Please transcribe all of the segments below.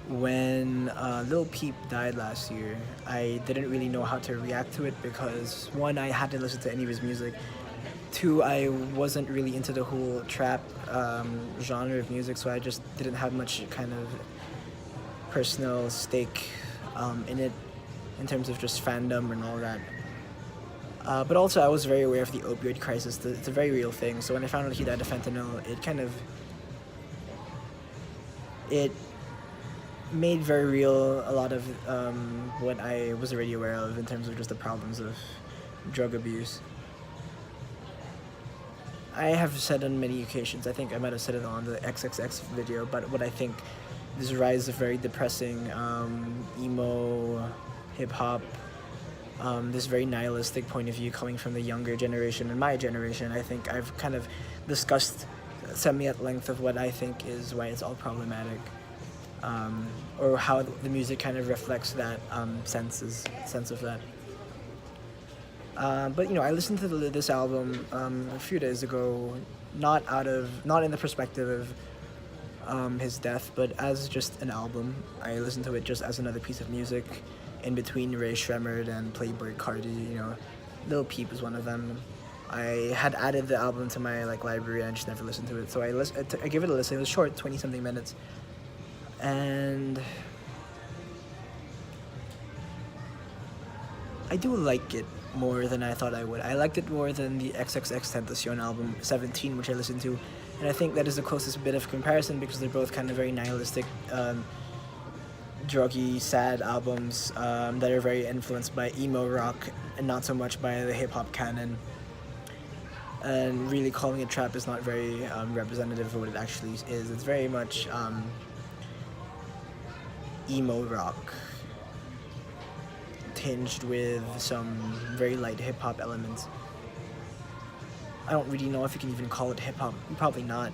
When Lil Peep died last year, I didn't really know how to react to it because one, I hadn't listened to any of his music. Two, I wasn't really into the whole trap genre of music, so I just didn't have much kind of personal stake in it in terms of just fandom and all that. But also, I was very aware of the opioid crisis. It's a very real thing. So when I found out he died of fentanyl, it made very real a lot of what I was already aware of in terms of just the problems of drug abuse. I have said on many occasions, I think I might have said it on the XXX video, but what I think this rise of very depressing emo, hip hop, this very nihilistic point of view coming from the younger generation and my generation. I think I've kind of discussed semi at length of what I think is why it's all problematic, or how the music kind of reflects that sense of that. But I listened to this album a few days ago, not in the perspective of his death, but as just an album. I listened to it just as another piece of music, in between Ray Shremmerd and Playboi Carti. Lil Peep is one of them. I had added the album to my library and I just never listened to it. So I gave it a listen. It was short, 20 something minutes, and I do like it more than I thought I would. I liked it more than the XXXTentacion album 17, which I listened to, and I think that is the closest bit of comparison because they're both kind of very nihilistic, druggy, sad albums that are very influenced by emo rock and not so much by the hip hop canon. And really calling it trap is not very representative of what it actually is. It's very much emo rock, tinged with some very light hip hop elements. I don't really know if you can even call it hip hop. Probably not.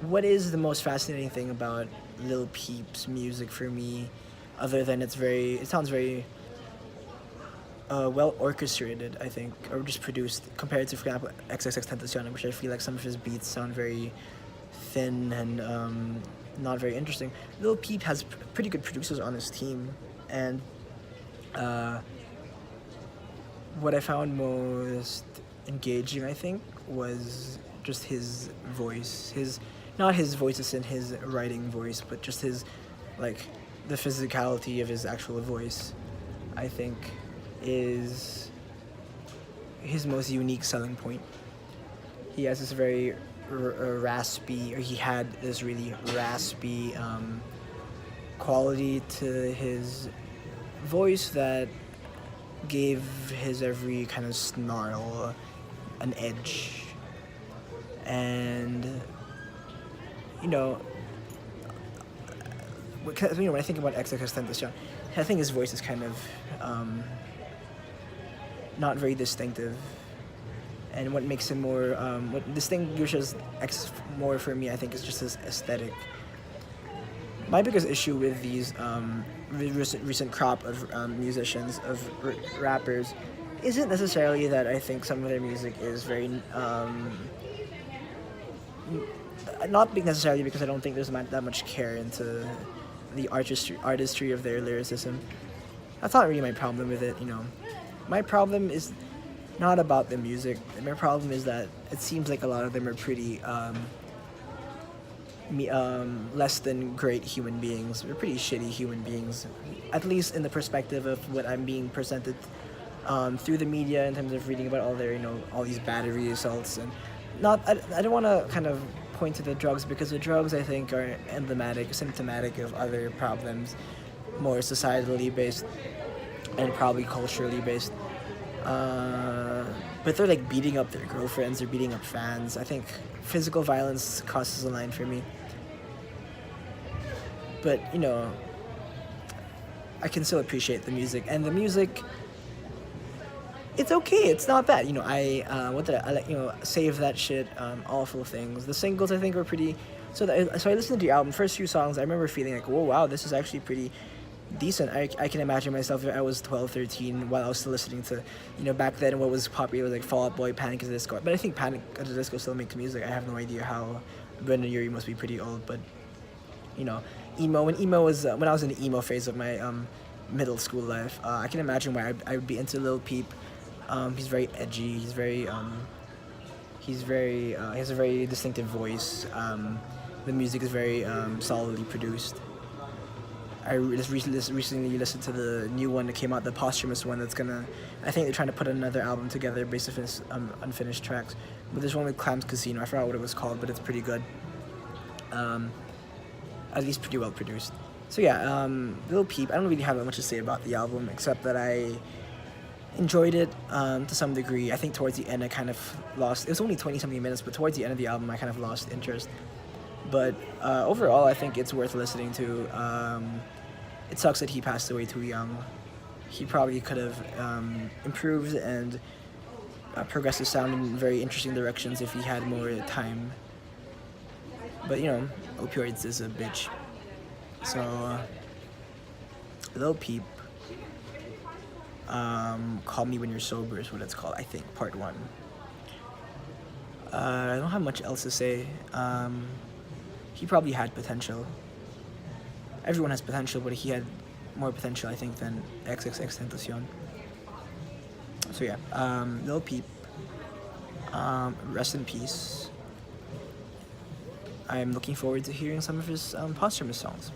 What is the most fascinating thing about Lil Peep's music for me, other than it sounds very well orchestrated, I think, or just produced, compared to, for example, XXXTentacion, which I feel like some of his beats sound very thin and not very interesting. Lil Peep has pretty good producers on his team, and what I found most engaging, I think, was just his voice. Not his voice as in his writing voice, but just his, the physicality of his actual voice, I think, is his most unique selling point. He has this very raspy, or he had this really raspy quality to his voice that gave his every kind of snarl an edge. And when I think about XXXTentacion, I think his voice is kind of not very distinctive. And what makes him more, what distinguishes X more for me, I think, is just his aesthetic. My biggest issue with these recent crop of musicians, of rappers, isn't necessarily that I think some of their music is very, not necessarily because I don't think there's that much care into the artistry of their lyricism. That's not really my problem with it, My problem is not about the music. My problem is that it seems like a lot of them are pretty less than great human beings. They're pretty shitty human beings, at least in the perspective of what I'm being presented through the media, in terms of reading about all their, all these battery assaults. And I don't want to kind of point to the drugs, because the drugs, I think, are symptomatic of other problems, more societally based and probably culturally based. But they're beating up their girlfriends, they're beating up fans. I think physical violence crosses the line for me. But, I can still appreciate the music. And the music, it's okay, it's not bad. Save That Shit, Awful Things. The singles, I think, were pretty... So I listened to the album, first few songs, I remember feeling like, whoa, wow, this is actually pretty decent. I can imagine myself if I was 12, 13, while I was still listening to, back then what was popular was Fall Out Boy, Panic at the Disco. But I think Panic at the Disco still makes music. I have no idea how. Brendan Urie must be pretty old, but, you know, emo. When emo was when I was in the emo phase of my middle school life, I can imagine why I would be into Lil Peep. He's very edgy. He has a very distinctive voice. The music is very solidly produced. Just recently listened to the new one that came out, the posthumous one. I think they're trying to put another album together based on unfinished tracks. But there's one with Clams Casino. I forgot what it was called, but it's pretty good. At least pretty well produced. So yeah, Lil Peep. I don't really have that much to say about the album except that I enjoyed it to some degree. I think towards the end I kind of lost. It was only 20-something minutes, but towards the end of the album I kind of lost interest. But overall, I think it's worth listening to. It sucks that he passed away too young. He probably could have improved and progressed his sound in very interesting directions if he had more time. But you know, opioids is a bitch. So, Lil Peep, Call Me When You're Sober is what it's called, I think, part 1. I don't have much else to say. He probably had potential. Everyone has potential, but he had more potential, I think, than XXXTentacion. So yeah, Lil Peep, rest in peace. I'm looking forward to hearing some of his posthumous songs.